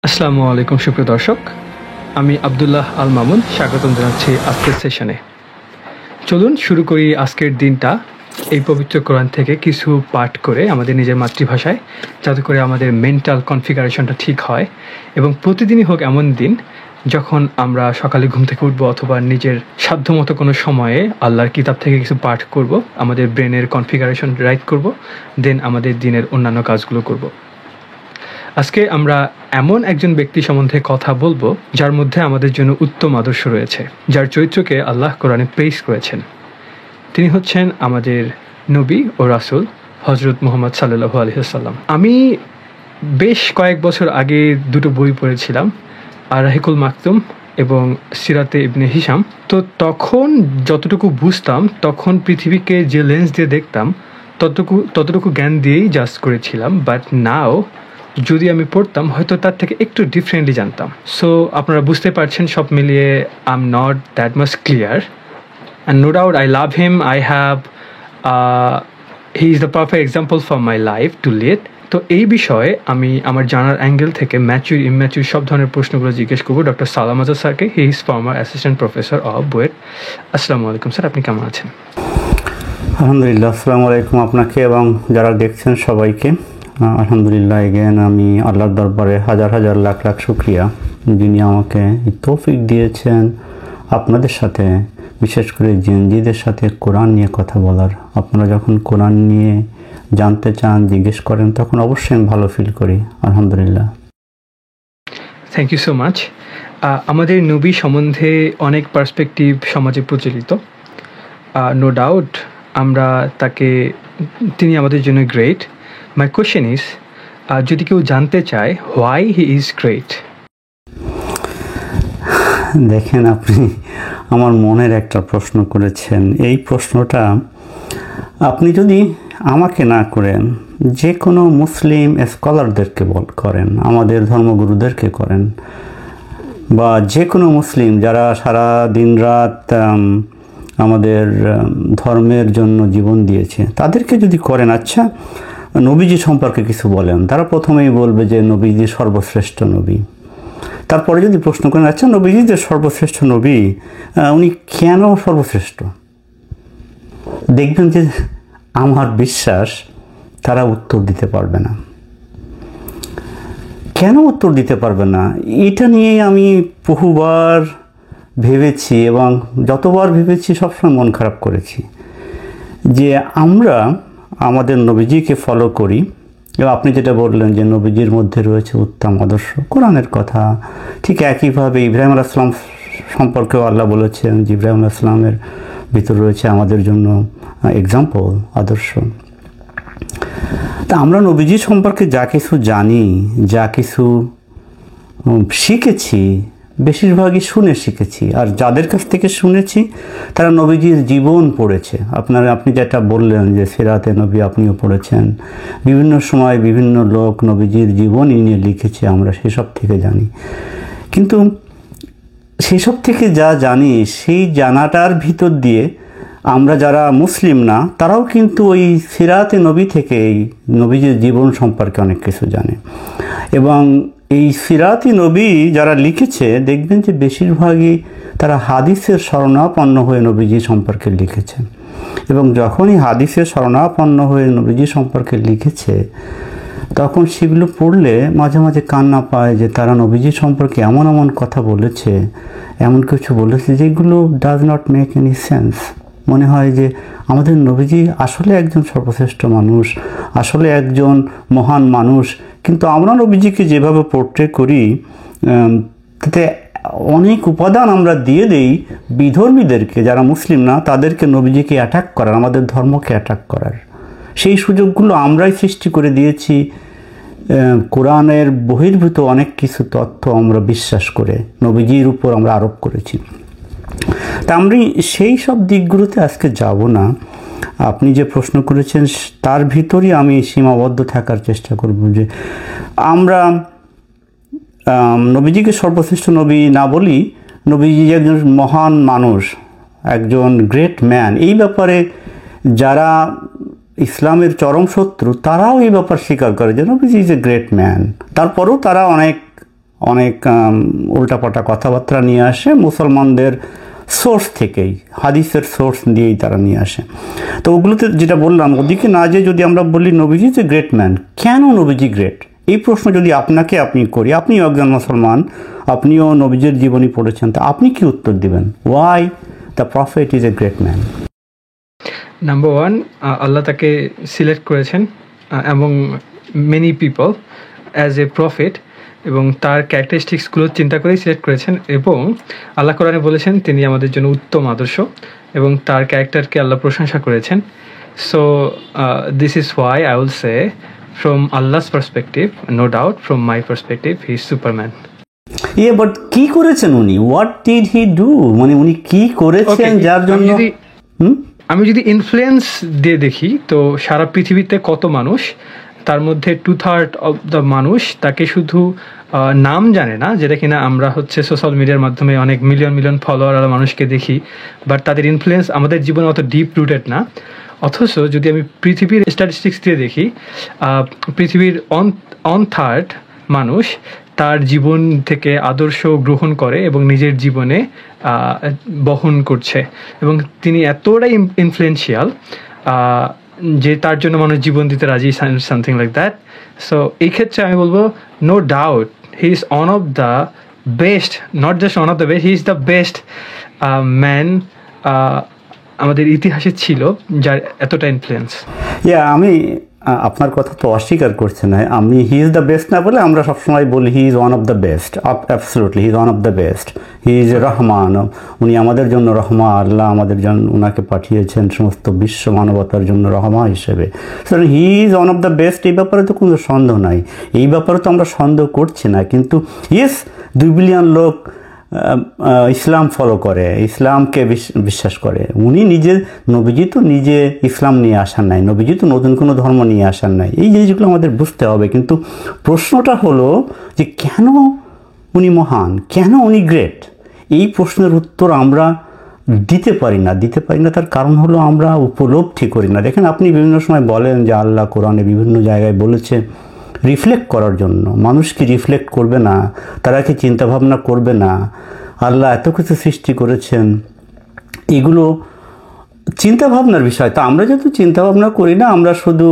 আসসালামু আলাইকুম সুপ্রিয় দর্শক, আমি আব্দুল্লাহ আল মামুন স্বাগতম জানাচ্ছি আজকের সেশনে। চলুন শুরু করি আজকের দিনটা এই পবিত্র কোরআন থেকে কিছু পাঠ করে আমাদের নিজের মাতৃভাষায়, যাতে করে আমাদের মেন্টাল কনফিগারেশনটা ঠিক হয় এবং প্রতিদিনই হোক এমন দিন যখন আমরা সকালে ঘুম থেকে উঠবো অথবা নিজের সাধ্যমতো কোনো সময়ে আল্লাহর কিতাব থেকে কিছু পাঠ করব, আমাদের ব্রেনের কনফিগারেশন রাইট করব, দেন আমাদের দিনের অন্যান্য কাজগুলো করব। আজকে আমরা এমন একজন ব্যক্তি সম্বন্ধে কথা বলবো যার মধ্যে আমাদের জন্য উত্তম আদর্শ রয়েছে, যার চরিত্রকে আল্লাহ কোরআনে প্রেইজ করেছেন। তিনি হচ্ছেন আমাদের নবী ও রাসূল হযরত মুহাম্মদ সাল্লাল্লাহু আলাইহি ওয়াসাল্লাম। আমি বেশ কয়েক বছর আগে দুটো বই পড়েছিলাম, আর-রাহিকুল মাকতুম এবং সিরাতে ইবনে হিশাম। তো তখন যতটুকু বুঝতাম, তখন পৃথিবীকে যে লেন্স দিয়ে দেখতাম ততটুকু জ্ঞান দিয়েই জাস্ট করেছিলাম। বাট নাও যদি আমি পড়তাম, হয়তো তার থেকে একটু ডিফারেন্টলি জানতাম। সো আপনারা বুঝতে পারছেন, সব মিলিয়ে I am not that much clear. And no doubt I love him, I have he is the perfect example for my life to lead. তো এই বিষয়ে আমি আমার জানার অ্যাঙ্গেল থেকে ম্যাচিউর ইম্যাচিউর সব ধরনের প্রশ্নগুলো জিজ্ঞেস করবো ডক্টর সালাম আজাদ স্যারকে। He is former assistant professor of BUET. আসসালামু আলাইকুম স্যার, আপনি কেমন আছেন? আলহামদুলিল্লাহ, আসসালামু আলাইকুম আপনাকে এবং যারা দেখছেন সবাইকে। আলহামদুলিল্লাহ, এগেন আমি আল্লাহর দরবারে হাজার হাজার লাখ লাখ শুকরিয়া, যিনি আমাকে তৌফিক দিয়েছেন আপনাদের সাথে, বিশেষ করে জেনজিদের সাথে কোরআন নিয়ে কথা বলার। আপনারা যখন কোরআন নিয়ে জানতে চান, জিজ্ঞেস করেন, তখন অবশ্যই আমি ভালো ফিল করি। আলহামদুলিল্লাহ, থ্যাংক ইউ সো মাচ। আমাদের নবী সম্বন্ধে অনেক পার্সপেক্টিভ সমাজে প্রচলিত। নো ডাউট আমরা তিনি আমাদের জন্য গ্রেট। মাই কোয়েশ্চেন ইজ, যদি কেউ জানতে চায় হোয়াই হি ইজ গ্রেট। দেখেন, আপনি আমার মনের একটা প্রশ্ন করেছেন। এই প্রশ্নটা আপনি যদি আমাকে না করেন, যে কোনো মুসলিম স্কলারদেরকে করেন, আমাদের ধর্মগুরুদেরকে করেন, বা যে কোনো মুসলিম যারা সারা দিন রাত আমাদের ধর্মের জন্য জীবন দিয়েছে, তাদেরকে যদি করেন, আচ্ছা নবীজি সম্পর্কে কিছু বলেন, তারা প্রথমেই বলবে যে নবীজি সর্বশ্রেষ্ঠ নবী। তারপরে যদি প্রশ্ন করেন, আচ্ছা নবীজি যে সর্বশ্রেষ্ঠ নবী, উনি কেন সর্বশ্রেষ্ঠ, দেখবেন যে আমার বিশ্বাস তারা উত্তর দিতে পারবে না। কেন উত্তর দিতে পারবে না, এটা নিয়ে আমি বহুবার ভেবেছি এবং যতবার ভেবেছি সবসময় মন খারাপ করেছি যে আমরা আমাদের নবীজিকে ফলো করি। এবং আপনি যেটা বললেন যে নবীজির মধ্যে রয়েছে উত্তম আদর্শ, কোরআনের কথা। ঠিক একইভাবে ইব্রাহিম আলাইহিস সালাম সম্পর্কেও আল্লাহ বলেছেন যে ইব্রাহিম আলাইহিস সালামের ভিতর রয়েছে আমাদের জন্য এক্সাম্পল, আদর্শ। তা আমরা নবীজি সম্পর্কে যা কিছু জানি, যা কিছু শিখেছি, বেশিরভাগই শুনে শিখেছি। আর যাদের কাছ থেকে শুনেছি তারা নবীজির জীবন পড়েছে। আপনি যেটা বললেন যে সিরাতে নবী আপনিও পড়েছেন, বিভিন্ন সময় বিভিন্ন লোক নবীজির জীবনই নিয়ে লিখেছে, আমরা সেসব থেকে জানি। কিন্তু সেসব থেকে যা জানি, সেই জানাটার ভিতর দিয়ে আমরা যারা মুসলিম না, তারাও কিন্তু ওই সিরাতে নবী থেকে এই নবীজির জীবন সম্পর্কে অনেক কিছু জানে। এবং এই সিরাতি নবী যারা লিখেছে, দেখবেন যে বেশিরভাগই তারা হাদিসের শরণাপন্ন হয়ে নবীজি সম্পর্কে লিখেছে। এবং যখনই হাদিসের শরণাপন্ন হয়ে নবীজি সম্পর্কে লিখেছে, তখন সেগুলো পড়লে মাঝে মাঝে কান্না পায় যে তারা নবীজি সম্পর্কে এমন এমন কথা বলেছে, এমন কিছু বলেছে যেগুলো does not make any sense. মনে হয় যে আমাদের নবীজি আসলে একজন সর্বশ্রেষ্ঠ মানুষ, আসলে একজন মহান মানুষ, কিন্তু আমরা নবীজিকে যেভাবে পোর্ট্রে করি, তাতে অনেক উপাদান আমরা দিয়ে দেই বিধর্মীদেরকে, যারা মুসলিম না, তাদেরকে নবীজিকে অ্যাটাক করার, আমাদের ধর্মকে অ্যাটাক করার। সেই সুযোগগুলো আমরাই সৃষ্টি করে দিয়েছি। কোরআনের বহির্ভূত অনেক কিছু তথ্য আমরা বিশ্বাস করে নবীজির উপর আমরা আরোপ করেছি। তা আমি সেই সব দিকগুলোতে আজকে যাব না। আপনি যে প্রশ্ন করেছেন তার ভিতরেই আমি সীমাবদ্ধ থাকার চেষ্টা করব যে আমরা নবীজিকে সর্বশ্রেষ্ঠ নবী না বলি, নবীজি একজন মহান মানুষ, একজন গ্রেট ম্যান। এই ব্যাপারে যারা ইসলামের চরম শত্রু, তারাও এই ব্যাপার স্বীকার করে যে নবীজি ইজ এ গ্রেট ম্যান। তারপরেও তারা অনেক অনেক উল্টাপাল্টা কথাবার্তা নিয়ে আসে মুসলমানদের সোর্স থেকেই, হাদিসের সোর্স দিয়েই তারা নিয়ে আসে। তো ওগুলোতে যেটা বললাম, ওদিকে না যে যদি আমরা বলি নবীজি ইজ এ গ্রেট ম্যান, কেন নবীজি গ্রেট, এই প্রশ্ন যদি আপনি করি, আপনিও একজন মুসলমান, আপনিও নবীজির জীবনী পড়েছেন, তা আপনি কি উত্তর দিবেন? Why the prophet is a great man? Number one, আল্লাহ তাকে সিলেক্ট করেছেন এবং many people as a prophet, এবং তার ক্যারেক্টারিস্টিক্সগুলো চিন্তা করেই সিলেক্ট করেছেন। এবং আল্লাহ কোরআনে বলেছেন তিনি আমাদের জন্য উত্তম আদর্শ, এবং তার ক্যারেক্টারকে আল্লাহ প্রশংসা করেছেন। So this is why I will say from Allah's perspective, no doubt from my perspective he is superman. But কি করেছেন উনি? What did he do? মানে উনি কি করেছেন যার জন্য? আমি যদি ইনফ্লুয়েন্স দিয়ে দেখি, তো সারা পৃথিবীতে কত মানুষ, তার মধ্যে 2/3 অফ দ্য মানুষ তাকে শুধু নাম জানে না, যেটা কিনা আমরা হচ্ছে সোশ্যাল মিডিয়ার মাধ্যমে অনেক মিলিয়ন ফলোয়ার মানুষকে দেখি, বাট তাদের ইনফ্লুয়েন্স আমাদের জীবনে অত ডিপ রুটেড না। অথচ যদি আমি পৃথিবীর স্ট্যাটিস্টিক্স দিয়ে দেখি, পৃথিবীর 1/3 মানুষ তার জীবন থেকে আদর্শ গ্রহণ করে এবং নিজের জীবনে বহন করছে, এবং তিনি এতটাই ইনফ্লুয়েন্সিয়াল যে তার জন্য মানুষ জীবন দিতে রাজি, সামথিং লাইক দ্যাট। সো এই ক্ষেত্রে আমি বলবো no doubt he is one of the best, not just one of the best, he is the best man আমাদের ইতিহাসে ছিল যার এতটা ইনফ্লুয়েন্স। আমি আপনার কথা তো অস্বীকার করছে না, আমি হি ইজ দ্য বেস্ট না বলে আমরা সবসময় বলি হি is one of the best. Absolutely he is one of the best. He is Rahman, উনি আমাদের জন্য রহমা, আল্লাহ আমাদের জন্য ওনাকে পাঠিয়েছেন সমস্ত বিশ্ব মানবতার জন্য রহমা হিসেবে। সুতরাং হি is one of the best, এই ব্যাপারে তো কোনো সন্দেহ নাই, এই ব্যাপারে তো আমরা সন্দেহ করছি না। কিন্তু ইয়েস, 2 বিলিয়ন লোক ইসলাম ফলো করে, ইসলামকে বিশ্বাস করে। উনি নিজে, নবীজি তো নিজে ইসলাম নিয়ে আসার নাই, নবীজি তো নতুন কোনো ধর্ম নিয়ে আসার নাই, এই জিনিসগুলো আমাদের বুঝতে হবে। কিন্তু প্রশ্নটা হলো যে কেন উনি মহান, কেন উনি গ্রেট? এই প্রশ্নের উত্তর আমরা দিতে পারি না। তার কারণ হলো আমরা উপলব্ধি করি না। দেখেন, আপনি বিভিন্ন সময় বলেন যে আল্লাহ কোরআনে বিভিন্ন জায়গায় বলেছে রিফ্লেক্ট করার জন্য। মানুষ কি রিফ্লেক্ট করবে না? তারা কি চিন্তাভাবনা করবে না? আল্লাহ এত কিছু সৃষ্টি করেছেন, এগুলো চিন্তাভাবনার বিষয়। তা আমরা যেহেতু চিন্তাভাবনা করি না, আমরা শুধু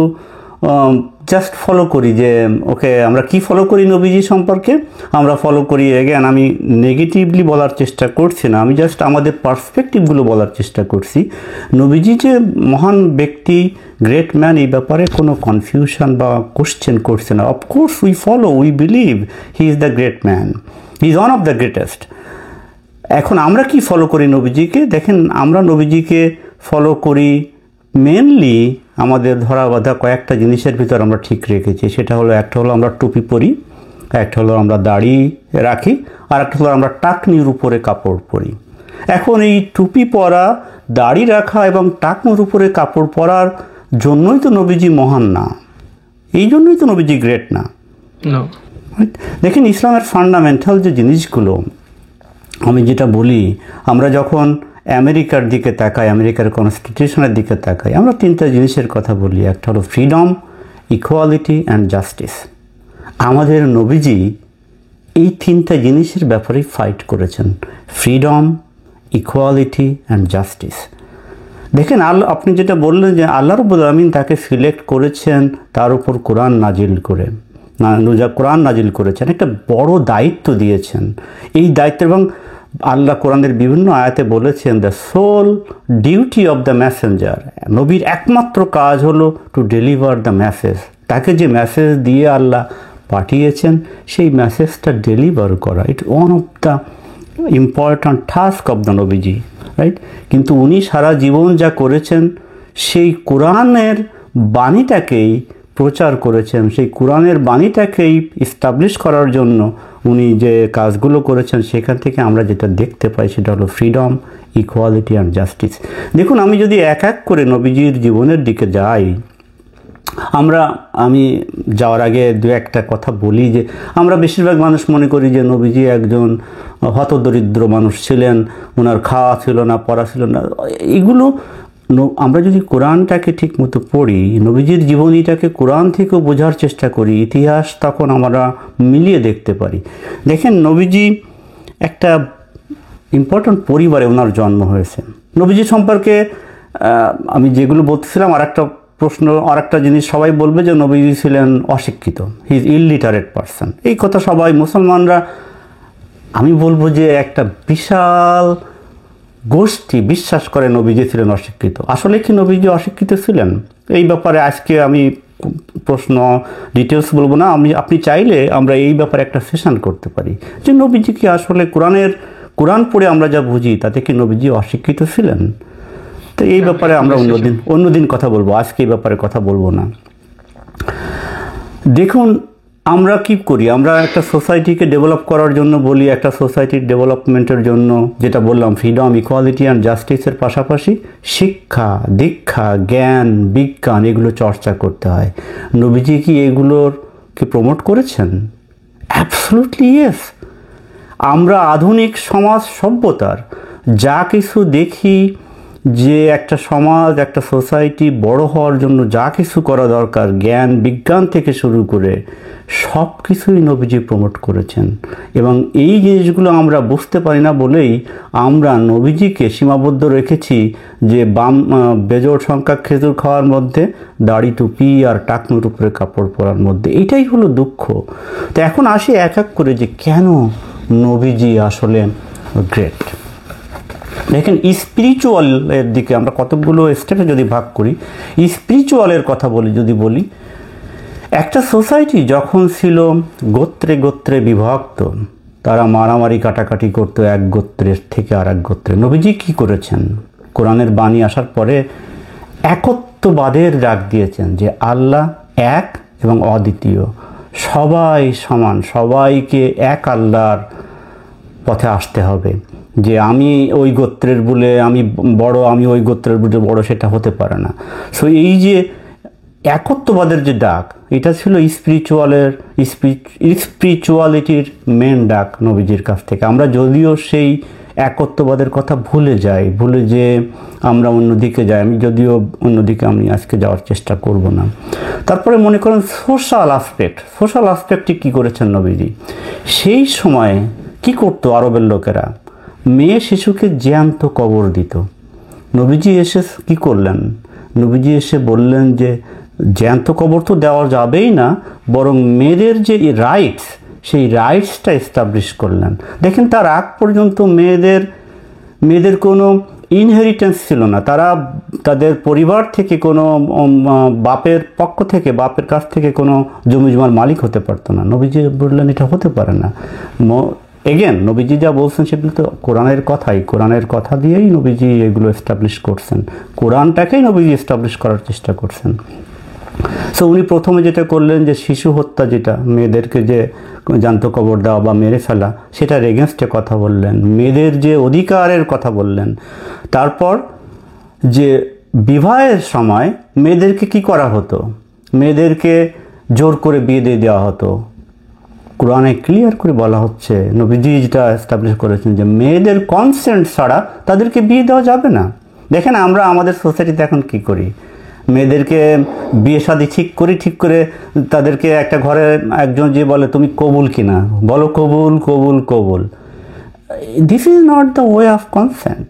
জাস্ট ফলো করি যে ওকে, আমরা কি ফলো করি নবীজি সম্পর্কে? আমরা ফলো করি, এগেন আমি নেগেটিভলি বলার চেষ্টা করছি না, আমি জাস্ট আমাদের পার্সপেক্টিভগুলো বলার চেষ্টা করছি। নবীজি যে মহান ব্যক্তি, গ্রেট ম্যান, এই ব্যাপারে কোনো কনফিউশন বা কোশ্চেন করছে না। Of course we follow, we believe he is the great man, he is one of the greatest. এখন আমরা কি ফলো করি নবীজিকে? দেখেন, আমরা নবীজিকে ফলো করি মেনলি আমাদের ধরা বাঁধা কয়েকটা জিনিসের ভিতর আমরা ঠিক রেখেছি। সেটা হলো, একটা হলো আমরা টুপি পরি, একটা হলো আমরা দাড়ি রাখি, আর একটা হলো আমরা টাকনির উপরে কাপড় পরি। এখন এই টুপি পরা, দাড়ি রাখা এবং টাকনির উপরে কাপড় পরার জন্যই তো নবীজি মহান না, এই জন্যই তো নবীজি গ্রেট না। দেখেন, ইসলামের ফান্ডামেন্টাল যে জিনিসগুলো, আমি যেটা বলি, আমরা যখন আমেরিকার দিকে তাকাই, আমেরিকার কনস্টিটিউশনের দিকে তাকাই, আমরা 3টা জিনিসের কথা বলি। একটা হলো ফ্রিডম, ইকুয়ালিটি অ্যান্ড জাস্টিস। আমাদের নবীজি এই 3টা জিনিসের ব্যাপারেই ফাইট করেছেন, ফ্রিডম, ইকুয়ালিটি অ্যান্ড জাস্টিস। দেখেন, আপনি যেটা বললেন যে আল্লাহ রাব্বুল আলামিন তাকে সিলেক্ট করেছেন, তার উপর কোরআন নাজিল করে, কোরআন নাজিল করেছেন, একটা বড় দায়িত্ব দিয়েছেন। এই দায়িত্ব, এবং আল্লাহ কোরআনের বিভিন্ন আয়াতে বলেছেন the sole duty of the messenger, নবীর একমাত্র কাজ হলো টু ডেলিভার দ্য মেসেজ। তাকে যে মেসেজ দিয়ে আল্লাহ পাঠিয়েছেন, সেই মেসেজটা ডেলিভার করা, it one of the important task of the নবীজি, রাইট? কিন্তু উনি সারা জীবন যা করেছেন, সেই কোরআনের বাণীটাকেই প্রচার করেছেন, সেই কোরআনের বাণীটাকেই ইস্টাবলিশ করার জন্য উনি যে কাজগুলো করেছেন, সেখান থেকে আমরা যেটা দেখতে পাই সেটা হলো ফ্রিডম, ইকুয়ালিটি অ্যান্ড জাস্টিস। দেখুন, আমি যদি এক এক করে নবীজির জীবনের দিকে যাই, আমি যাওয়ার আগে 2-1টা কথা বলি যে আমরা বেশিরভাগ মানুষ মনে করি যে নবীজি একজন হতদরিদ্র মানুষ ছিলেন, ওনার খাওয়া ছিল না, পড়া ছিল না। এগুলো আমরা যদি কোরআনটাকে ঠিক মতো পড়ি, নবীজির জীবনীটাকে কোরআন থেকেও বোঝার চেষ্টা করি, ইতিহাস তখন আমরা মিলিয়ে দেখতে পারি। দেখেন, নবীজি একটা ইম্পর্ট্যান্ট পরিবারে ওনার জন্ম হয়েছে। নবীজি সম্পর্কে আমি যেগুলো বলতেছিলাম, আর একটা জিনিস সবাই বলবে যে নবীজি ছিলেন অশিক্ষিত, হি ইজ ইললিটারেট পারসন। এই কথা সবাই মুসলমানরা, আমি বলবো যে একটা বিশাল গোষ্ঠী বিশ্বাস করে নবীজি ছিলেন অশিক্ষিত। আসলে কি নবীজি অশিক্ষিত ছিলেন? এই ব্যাপারে আজকে আমি প্রশ্ন ডিটেলস বলবো না, আপনি চাইলে আমরা এই ব্যাপারে একটা সেশন করতে পারি যে নবীজি কি আসলে কোরআন পড়ে আমরা যা বুঝি তাতে কি নবীজি অশিক্ষিত ছিলেন? তো এই ব্যাপারে আমরা অন্যদিন কথা বলবো, আজকে এই ব্যাপারে কথা বলবো না। দেখুন, আমরা কি করি, আমরা একটা সোসাইটিকে ডেভেলপ করার জন্য বলি, একটা সোসাইটির ডেভেলপমেন্টের জন্য যেটা বললাম ফ্রিডম, ইকুয়ালিটি অ্যান্ড জাস্টিসের পাশাপাশি শিক্ষা, দীক্ষা, জ্ঞান, বিজ্ঞান এগুলো চর্চা করতে হয়। নবীজি কি এগুলোকে প্রমোট করেছেন? Absolutely yes. আমরা আধুনিক সমাজ সভ্যতার যা কিছু দেখি, যে একটা সমাজ, একটা সোসাইটি বড় হওয়ার জন্য যা কিছু করা দরকার, জ্ঞান বিজ্ঞান থেকে শুরু করে সব কিছুই নবীজি প্রমোট করেছেন। এবং এই জিনিসগুলো আমরা বুঝতে পারি না বলেই আমরা নবীজিকে সীমাবদ্ধ রেখেছি যে বেজোড় সংখ্যক খেজুর খাওয়ার মধ্যে, দাড়ি টুপি আর টাকনুর উপরে কাপড় পরার মধ্যে। এটাই হলো দুঃখ। তো এখন আসি এক এক করে যে কেন নবীজি আসলে গ্রেট। দেখেন, স্পিরিচুয়ালের দিকে আমরা কতগুলো স্টেপে যদি ভাগ করি, স্পিরিচুয়ালের কথা যদি বলি, একটা সোসাইটি যখন ছিল গোত্রে গোত্রে বিভক্ত, তারা মারামারি কাটাকাটি করতো এক গোত্রের থেকে আর এক গোত্রে। নবীজি কি করেছেন? কোরআনের বাণী আসার পরে একত্ববাদের ডাক দিয়েছেন যে আল্লাহ এক এবং অদ্বিতীয়, সবাই সমান, সবাইকে এক আল্লাহর পথে আসতে হবে। যে আমি ওই গোত্রের বলে আমি ওই গোত্রের বলে বড়, সেটা হতে পারে না। সো এই যে একত্ববাদের যে ডাক, এটা ছিল স্পিরিচুয়ালিটির মেন ডাক নবীজির কাছ থেকে। আমরা যদিও সেই একত্ববাদের কথা ভুলে যে আমরা অন্যদিকে যাই, আমি আজকে যাওয়ার চেষ্টা করব না। তারপরে মনে করেন সোশ্যাল অ্যাসপেক্টে কী করেছেন নবীজি? সেই সময় কি করতো আরবের লোকেরা? মেয়ে শিশুকে জ্যান্ত কবর দিত। নবীজি এসে কি করলেন? নবীজি এসে বললেন যে জ্যান্ত কবর তো দেওয়া যাবেই না, বরং মেয়েদের যে রাইটস, সেই রাইটসটা এস্টাবলিশ করলেন। দেখেন, তার আগ পর্যন্ত মেয়েদের কোনো ইনহেরিটেন্স ছিল না। তারা তাদের পরিবার থেকে কোনো বাপের কাছ থেকে কোনো জমিজমার মালিক হতে পারতো না। নবীজি বললেন এটা হতে পারে না। এগেন, নবীজি যা বলছেন সেগুলো তো কোরআনের কথা দিয়েই নবীজি এগুলো এস্টাবলিশ করছেন। কোরআনটাকেই নবীজি এস্টাবলিশ করার চেষ্টা করছেন। সো উনি প্রথমে যেটা করলেন যে শিশু হত্যা, যেটা মেয়েদেরকে যে জ্যান্ত কবর দেওয়া বা মেরে ফেলা, সেটার এগেনস্টে কথা বললেন। মেয়েদের যে অধিকারের কথা বললেন। তারপর যে বিবাহের সময় মেয়েদেরকে কি করা হতো? মেয়েদেরকে জোর করে বিয়ে দিয়ে দেওয়া হতো। কোরআনে ক্লিয়ার করে বলা হচ্ছে, নবীজি যেটা এস্টাবলিশ করেছেন যে মেয়েদের কনসেন্ট ছাড়া তাদেরকে বিয়ে দেওয়া যাবে না। দেখেন, আমরা আমাদের সোসাইটিতে এখন কি করি? মেয়েদেরকে বিয়ে শাদী ঠিক করে তাদেরকে একটা ঘরে একজন যে বলে তুমি কবুল কিনা, বলো কবুল। This is not the way of consent.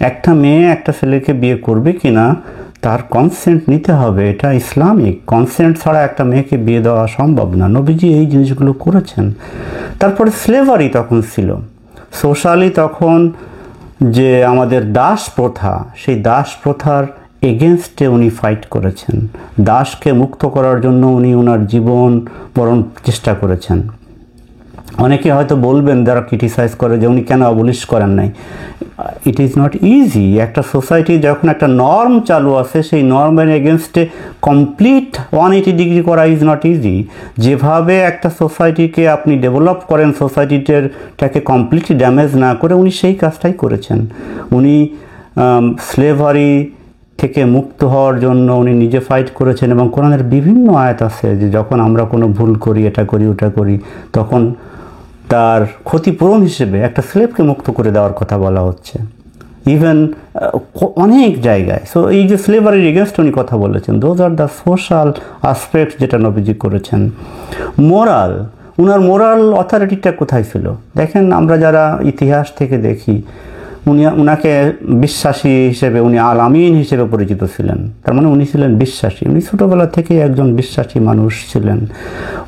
একটা মেয়ে একটা ছেলেকে বিয়ে করবে কিনা তার কনসেন্ট নিতে হবে, এটা ইসলামিক। কনসেন্ট ছাড়া একটা মেয়েকে বিয়ে দেওয়া সম্ভব না। নবীজি এই জিনিসগুলো করেছেন। তারপরে স্লেভারি তখন ছিল, সোশ্যালি তখন যে আমাদের দাস প্রথা, সেই দাস প্রথার এগেনস্টে উনি ফাইট করেছেন। দাসকে মুক্ত করার জন্য উনি ওনার জীবন বরণ চেষ্টা করেছেন। অনেকে হয়তো বলবেন, যারা ক্রিটিসাইজ করে যে উনি কেন অবলিশ করেন নাই। It is not easy. একটা সোসাইটি যখন একটা নর্ম চালু আছে, সেই নর্মের এগেনস্টে কমপ্লিট 180 ডিগ্রি করা ইজ নট ইজি। যেভাবে একটা সোসাইটিকে আপনি ডেভেলপ করেন, সোসাইটিটাকে কমপ্লিটলি ড্যামেজ না করে, উনি সেই কাজটাই করেছেন। উনি স্লেভারি থেকে মুক্ত হওয়ার জন্য উনি নিজে ফাইট করেছেন। এবং কোরআনের বিভিন্ন আয়াত আছে যে যখন আমরা কোনো ভুল করি, এটা করি ওটা করি, তখন তার ক্ষতিপূরণ হিসেবে একটা স্লেভকে মুক্ত করে দেওয়ার কথা বলা হচ্ছে। ইভেন অনেক জায়গায়। সো এই যে স্লেভারির এগেনস্ট উনি কথা বলেছেন, those are the social aspect যেটা নবীজি করেছেন। মোরাল, উনার মোরাল অথরিটিটা কোথায় ছিল? দেখেন আমরা যারা ইতিহাস থেকে দেখি, উনাকে বিশ্বাসী হিসেবে, উনি আল আমিন হিসেবে পরিচিত ছিলেন। তার মানে উনি ছিলেন বিশ্বাসী। উনি ছোটোবেলা থেকেই একজন বিশ্বাসী মানুষ ছিলেন।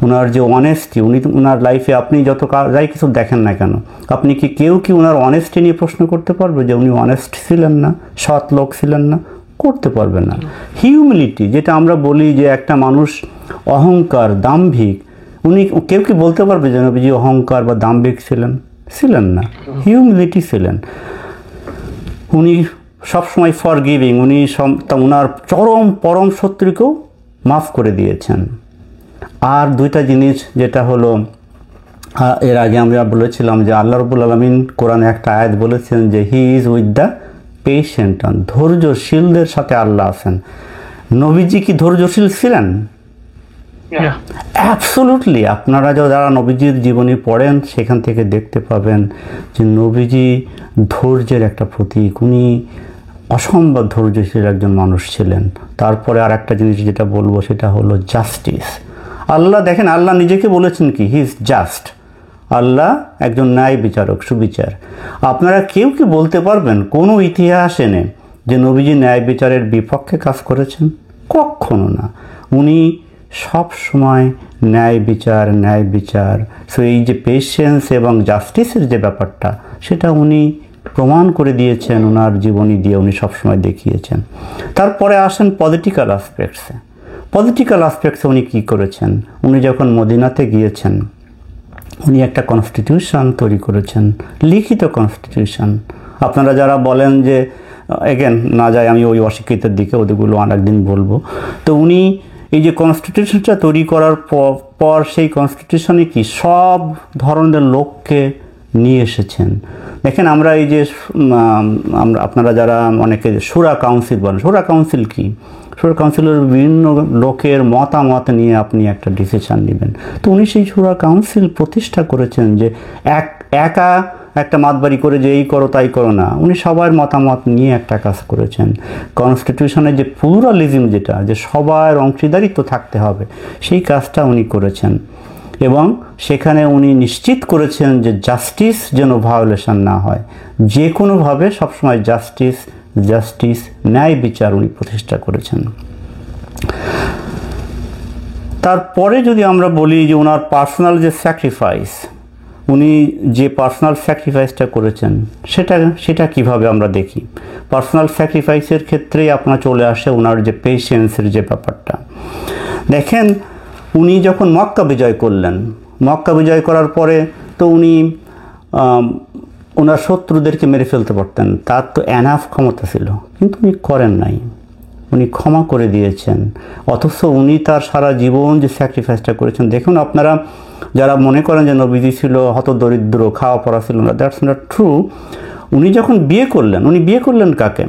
উনার যে অনেস্টি, উনার লাইফে আপনি যত যাই কিছু দেখেন না কেন, আপনি কেউ কি উনার অনেস্টি নিয়ে প্রশ্ন করতে পারবে যে উনি অনেস্ট ছিলেন না, সৎ লোক ছিলেন না? করতে পারবে না। হিউমিলিটি, যেটা আমরা বলি যে একটা মানুষ অহংকার, দাম্ভিক, উনি কেউ কি বলতে পারবে যে নবীজি অহংকার বা দাম্ভিক ছিলেন না। হিউমিলিটি ছিলেন। উনি সবসময় ফরগিভিং, উনি ওনার পরম শত্রুকেও মাফ করে দিয়েছেন। আর দুইটা জিনিস, যেটা হলো এর আগে আমরা বলেছিলাম যে আল্লাহ রাব্বুল আলামিন কোরআনে একটা আয়াত বলেছেন যে he is with the patient, ধৈর্যশীলদের সাথে আল্লাহ আছেন। নবীজি কি ধৈর্যশীল ছিলেন? অ্যাবসোলুটলি। আপনারা যারা নবীজির জীবনী পড়েন সেখান থেকে দেখতে পাবেন যে নবীজি ধৈর্যের একটা প্রতীক। উনি অসম্ভব ধৈর্যশীল একজন মানুষ ছিলেন। তারপরে আর একটা জিনিস যেটা বলবো সেটা হলো জাস্টিস। আল্লাহ, দেখেন আল্লাহ নিজেকে বলেছেন কি, হি ইজ জাস্ট। আল্লাহ একজন ন্যায় বিচারক, সুবিচার। আপনারা কেউ কি বলতে পারবেন কোনো ইতিহাস এনে যে নবীজি ন্যায় বিচারের বিপক্ষে কাজ করেছেন? কখনো না। উনি সব সময় ন্যায় বিচার। সো এই যে পেশেন্স এবং জাস্টিসের যে ব্যাপারটা, সেটা উনি প্রমাণ করে দিয়েছেন ওনার জীবনী দিয়ে, উনি সবসময় দেখিয়েছেন। তারপরে আসেন পলিটিক্যাল আসপেক্টসে উনি কী করেছেন? উনি যখন মদিনাতে গিয়েছেন, উনি একটা কনস্টিটিউশন তৈরি করেছেন, লিখিত কনস্টিটিউশন। আপনারা যারা বলেন যে, এগেন না যায় আমি ওই অশিক্ষিতের দিকে, ওদেরগুলো আরেকদিন বলবো। তো উনি এই যে কনস্টিটিউশনটা তৈরি করার পর সেই কনস্টিটিউশনে কি সব ধরনের লোককে নিয়ে এসেছেন। দেখেন আমরা এই যে আপনারা যারা অনেকে শুরা কাউন্সিল বলেন, শুরা কাউন্সিল কি? শুরা কাউন্সিলের বিভিন্ন লোকের মতামত নিয়ে আপনি একটা ডিসিশন নেবেন। তো উনি সেই শুরা কাউন্সিল প্রতিষ্ঠা করেছেন যে একা একটা মাতবাড়ি করে যে এই করো তাই করো না, উনি সবার মতামত নিয়ে একটা কাজ করেছেন। কনস্টিটিউশনের যে প্লুরালিজম, যেটা যে সবার অংশীদারিত্ব থাকতে হবে, সেই কাজটা উনি করেছেন। এবং সেখানে উনি নিশ্চিত করেছেন যে জাস্টিস যেন ভায়োলেশন না হয়, যে কোনোভাবে সবসময় জাস্টিস ন্যায় বিচার উনি প্রতিষ্ঠা করেছেন। তারপরে যদি আমরা বলি যে ওনার পার্সোনাল যে স্যাক্রিফাইস, উনি যে পার্সোনাল স্যাক্রিফাইসটা করেছেন সেটা কিভাবে আমরা দেখি? পার্সোনাল স্যাক্রিফাইসের ক্ষেত্রেই আপনার চলে আসে ওনার যে পেশেন্সের যে ব্যাপারটা। দেখেন উনি যখন মক্কা বিজয় করার পরে তো উনি ওনার শত্রুদেরকে মেরে ফেলতে পারতেন, তার তো এনাফ ক্ষমতা ছিল, কিন্তু উনি করেন নাই। উনি ক্ষমা করে দিয়েছেন। অথচ উনি তার সারা জীবন যে স্যাক্রিফাইসটা করেছেন, দেখুন আপনারা যারা মনে করেন যে নবীজি ছিল হতদরিদ্র, খাওয়া পড়া ছিল না, দ্যাটস নট ট্রু। উনি যখন উনি বিয়ে করলেন কাকে?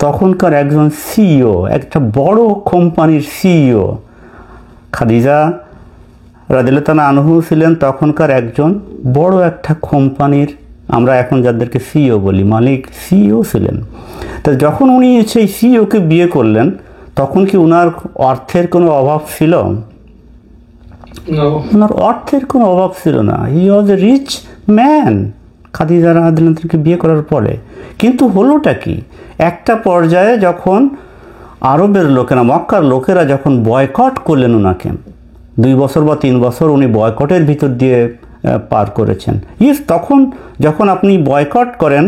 তখনকার একজন সিইও, একটা বড় কোম্পানির সিইও। খাদিজা রাদিয়াল্লাহু আনহু ছিলেন তখনকার একজন বড় একটা কোম্পানির, আমরা এখন যাদেরকে সিইও বলি, মালিক, সিইও ছিলেন। তো যখন উনি সেই সিইওকে বিয়ে করলেন, তখন কি ওনার অর্থের কোনো অভাব ছিল? ওনার অর্থের কোনো অভাব ছিল না। হি ওয়াজ এ রিচ ম্যান খাদিজা রাদিয়াল্লাহু বিয়ে করার পরে। কিন্তু হলোটা কি, একটা পর্যায়ে যখন আরবের লোকেরা, মক্কার লোকেরা যখন বয়কট করলেন ওনাকে, 2 বছর বা 3 বছর উনি বয়কটের ভিতর দিয়ে পার করেছেন। তখন যখন আপনি বয়কট করেন,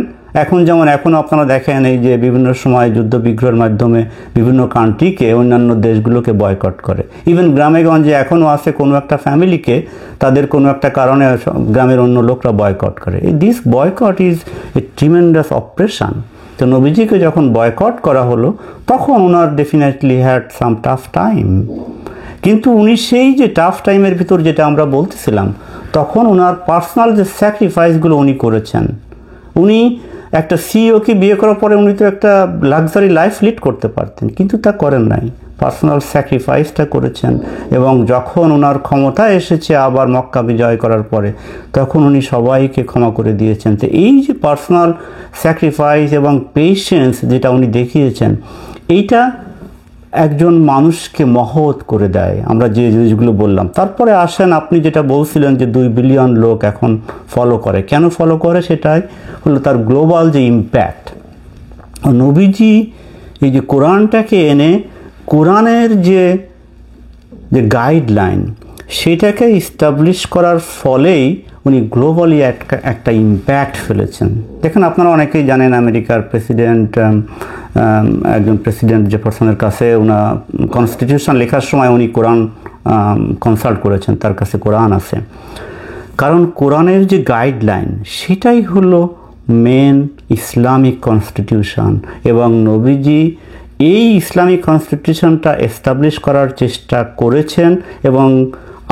এখন আপনারা দেখেন এই যে বিভিন্ন সময় যুদ্ধ বিগ্রহের মাধ্যমে বিভিন্ন কান্ট্রিকে, অন্যান্য দেশগুলোকে বয়কট করে। ইভেন গ্রামে-গঞ্জে এখনও আছে, কোনো একটা ফ্যামিলিকে তাদের কোনো একটা কারণে গ্রামের অন্য লোকরা বয়কট করে। This boycott is a tremendous operation. তো নবীজিকে যখন বয়কট করা হলো, তখন ওনার definitely had some tough time. কিন্তু উনি সেই যে টাফ টাইমের ভিতর যেটা আমরা বলতেছিলাম, তখন ওনার পার্সোনাল যে স্যাক্রিফাইসগুলো উনি করেছেন। উনি একটা সিইওকে বিয়ে করার পরে উনি তো একটা লাক্সারি লাইফ লিড করতে পারতেন, কিন্তু তা করেন নাই। পার্সোনাল স্যাক্রিফাইসটা করেছেন, এবং যখন ওনার ক্ষমতা এসেছে আবার মক্কা বিজয় করার পরে, তখন উনি সবাইকে ক্ষমা করে দিয়েছেন। তো এই যে পার্সোনাল স্যাক্রিফাইস এবং পেশেন্স যেটা উনি দেখিয়েছেন, এইটা একজন মানুষকে মহৎ করে দেয়। আমরা যে জিনিসগুলো বললাম, তারপরে আসেন আপনি যেটা বলছিলেন যে 2 বিলিয়ন লোক এখন ফলো করে। কেন ফলো করে? সেটাই হলো তার গ্লোবাল যে ইম্প্যাক্ট। নবীজি এই যে কোরআনটাকে এনে কোরআনের যে গাইডলাইন সেটাকে ইস্টাবলিশ করার ফলেই উনি গ্লোবালি একটা ইম্প্যাক্ট ফেলেছেন। দেখেন, আপনারা অনেকেই জানেন আমেরিকার প্রেসিডেন্ট, একজন প্রেসিডেন্ট জেফারসনের কাছে ওনার কনস্টিটিউশন লেখার সময় উনি কোরআন কনসাল্ট করেছেন, তার কাছে কোরআন আছে। কারণ কোরআনের যে গাইডলাইন সেটাই হলো মেন ইসলামিক কনস্টিটিউশন, এবং নবীজি এই ইসলামিক কনস্টিটিউশনটা এস্টাবলিশ করার চেষ্টা করেছেন এবং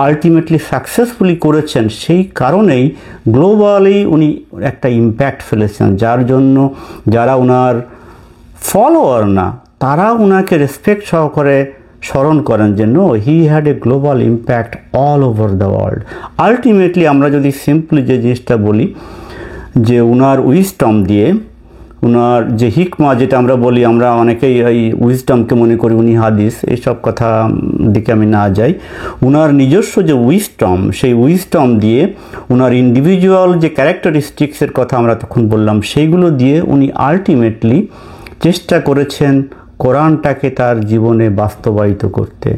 আলটিমেটলি সাকসেসফুলি করেছেন। সেই কারণেই গ্লোবালি উনি একটা ইম্প্যাক্ট ফেলেছেন, যার জন্য যারা ওনার ফলোয়ার না তারা ওনাকে রেসপেক্ট সহকারে স্মরণ করেন যে no, he had a global impact all over the world. Ultimately আমরা যদি সিম্পলি যে জিনিসটা বলি যে ওনার উইজডম দিয়ে, ওনার যে হিকমা যেটা আমরা বলি, আমরা অনেকেই এই উইজডমকে মনে করি উনি হাদিস, এইসব কথা দিকে আমি না যাই। ওনার নিজস্ব যে উইজডম, সেই উইজডম দিয়ে ওনার ইন্ডিভিজুয়াল যে ক্যারেক্টারিস্টিক্সের কথা আমরা তখন বললাম, সেইগুলো দিয়ে উনি আলটিমেটলি চেষ্টা করেছেন কোরআনটাকে তার জীবনে বাস্তবায়িত করতে,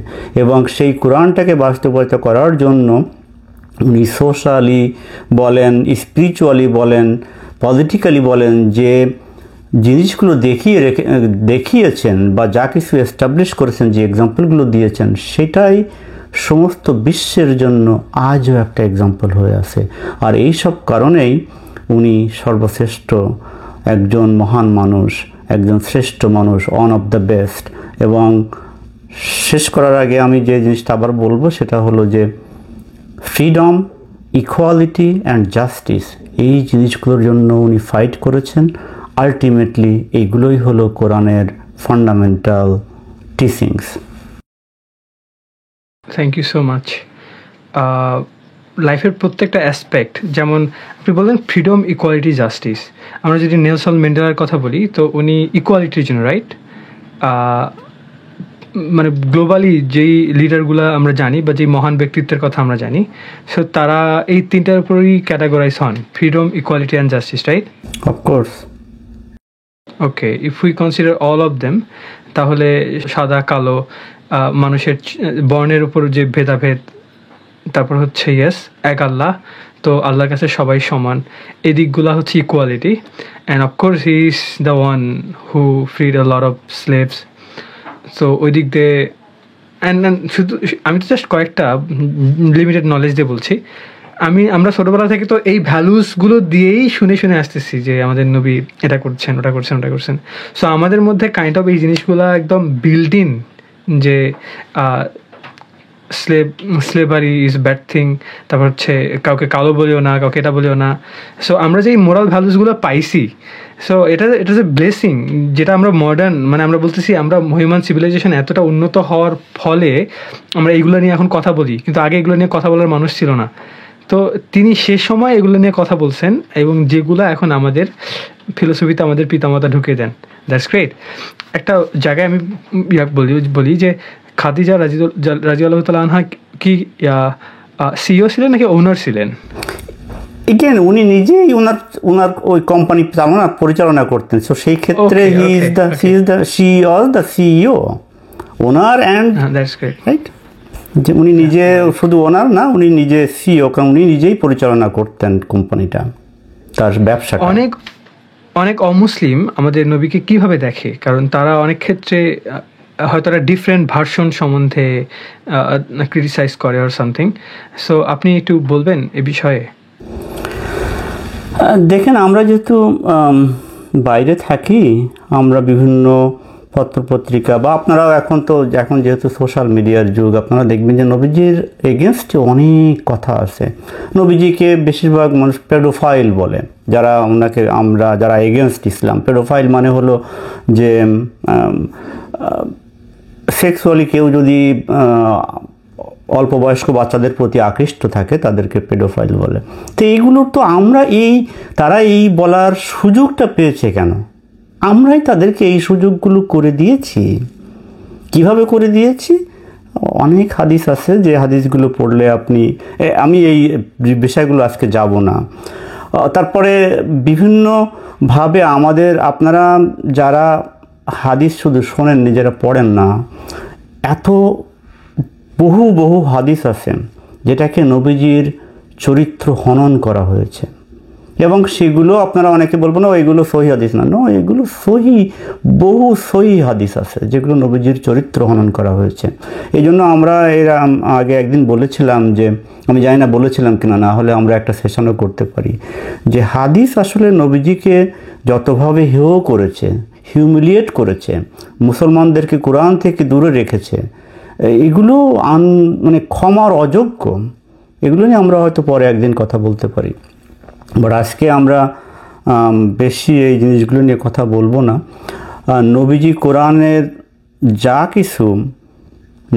এবং সেই কোরআনটাকে বাস্তবায়িত করার জন্য উনি সোশ্যালি বলেন, স্পিরিচুয়ালি বলেন, পলিটিক্যালি বলেন, যে জিনিসগুলো দেখিয়েছেন বা যা কিছু এস্টাবলিশ করেছেন, যে এক্সাম্পলগুলো দিয়েছেন, সেটাই সমস্ত বিশ্বের জন্য আজও একটা এক্সাম্পল হয়ে আছে। আর এই সব কারণেই উনি সর্বশ্রেষ্ঠ একজন মহান মানুষ, একজন শ্রেষ্ঠ মানুষ, ওয়ান অফ দ্য বেস্ট। এবং শেষ করার আগে আমি যে জিনিসটা আবার বলবো সেটা হলো যে ফ্রিডম, ইকুয়ালিটি অ্যান্ড জাস্টিস, এই জিনিসগুলোর জন্য উনি ফাইট করেছেন। আলটিমেটলি এইগুলোই হলো কোরআনের fundamental teachings. Thank you so much. লাইফের প্রত্যেকটা অ্যাসপেক্ট, যেমন আপনি বললেন ফ্রিডম, ইকুয়ালিটি, জাস্টিস। আমরা যদি নেলসন ম্যান্ডেলার কথা বলি, তো উনি ইকুয়ালিটির জন্য, রাইট, মানে গ্লোবালি যেই লিডারগুলো আমরা জানি বা যেই মহান ব্যক্তিত্বের কথা আমরা জানি, সো তারা এই তিনটার উপরেই ক্যাটাগরাইজ হন, freedom, equality and justice, right? Of course. Okay, if we consider all of them, তাহলে সাদা কালো, মানুষের বর্ণের উপর যে ভেদাভেদ, তারপর হচ্ছে ইয়েস এক আল্লাহ, তো আল্লাহর কাছে সবাই সমান, এই দিকগুলো হচ্ছে equality. And of course he is the one who ফ্রিড a lot of slaves. So ওই দিক দিয়ে অ্যান্ড শুধু আমি তো জাস্ট কয়েকটা লিমিটেড নলেজ দিয়ে বলছি। আমরা ছোটোবেলা থেকে তো এই ভ্যালুসগুলো দিয়েই শুনে শুনে আসতেছি যে আমাদের নবী এটা করছেন, ওটা করছেন, ওটা করছেন। সো আমাদের মধ্যে কাইন্ড অফ এই জিনিসগুলো একদম বিল্ট ইন, যে স্লেভারি ইজ ব্যাড থিং, তারপর হচ্ছে কাউকে কালো বলিও না, কাউকে এটা বলিও না। সো আমরা যে এই মোরাল ভ্যালুসগুলো পাইছি, সো এটা ইজ এ ব্লেসিং, যেটা আমরা মডার্ন, মানে আমরা বলতেছি আমরা মহিমান সিভিলাইজেশন এতটা উন্নত হওয়ার ফলে আমরা এইগুলো নিয়ে এখন কথা বলি, কিন্তু আগে এগুলো নিয়ে কথা বলার মানুষ ছিল না। তো তিনি সে সময় এগুলো নিয়ে কথা বলছেন, এবং যেগুলো এখন আমাদের ফিলোসফিতে আমাদের পিতামাতা ঢুকে দেন। That's great. একটা জায়গায় আমি বলি যে খাদিজা রাদিয়াল্লাহু তাআলা আনহা কি সিইও ছিলেন নাকি ওনার ছিলেন? এগেন উনি নিজেই ওনার ওই কোম্পানি পরিচালনা করতেন। সো সেই ক্ষেত্রে she was the CEO, owner and that's great, right, যে উনি নিজে শুধু ওনার না, উনি নিজে সিইও, কারণ উনি নিজেই পরিচালনা করতেন কোম্পানিটা, তার ব্যবসা। অনেক অমুসলিম আমাদের নবীকে কিভাবে দেখে, কারণ তারা অনেক ক্ষেত্রে হয়তো একটা ডিফারেন্ট ভার্সন সম্বন্ধে ক্রিটিসাইজ করে অর সামথিং। সো আপনি একটু বলবেন এ বিষয়ে? দেখেন, আমরা যেহেতু বাইরে থাকি, আমরা বিভিন্ন পত্রপত্রিকা বা আপনারাও এখন যেহেতু সোশ্যাল মিডিয়ার যুগ, আপনারা দেখবেন যে নবীজির এগেনস্টে অনেক কথা আছে। নবীজিকে বেশিরভাগ মানুষ পেডোফাইল বলে, যারা এগেনস্ট ইসলাম। পেডোফাইল মানে হলো যে সেক্সুয়ালি কেউ যদি অল্প বয়স্ক বাচ্চাদের প্রতি আকৃষ্ট থাকে তাদেরকে পেডোফাইল বলে। তো এইগুলোর তো তারা এই বলার সুযোগটা পেয়েছে কেন? আমরাই তাদেরকে এই সুযোগগুলো করে দিয়েছি। কিভাবে করে দিয়েছি? অনেক হাদিস আছে, যে হাদিসগুলো পড়লে আমি এই বিষয়গুলো আজকে যাব না। তারপরে বিভিন্নভাবে আপনারা যারা হাদিস শুধু শোনেন, নিজেরা পড়েন না, এত বহু হাদিস আছে যেটাকে নবীজির চরিত্র হনন করা হয়েছে, এবং সেগুলো আপনারা অনেকে বলবো না এগুলো সহি হাদিস না, এগুলো বহু সহি হাদিস আছে যেগুলো নবীজির চরিত্র হনন করা হয়েছে। এই জন্য আমরা এর আগে একদিন বলেছিলাম, যে আমি জানি না বলেছিলাম কিনা, না হলে আমরা একটা সেশনও করতে পারি, যে হাদিস আসলে নবীজিকে যতভাবে হেয় করেছে, হিউমিলিয়েট করেছে, মুসলমানদেরকে কোরআন থেকে দূরে রেখেছে, এগুলো মানে ক্ষমার অযোগ্য। এগুলো নিয়ে আমরা হয়তো পরে একদিন কথা বলতে পারি, বাট আজকে আমরা বেশি এই জিনিসগুলো নিয়ে কথা বলবো না। নবীজি কোরআনের যা কিছু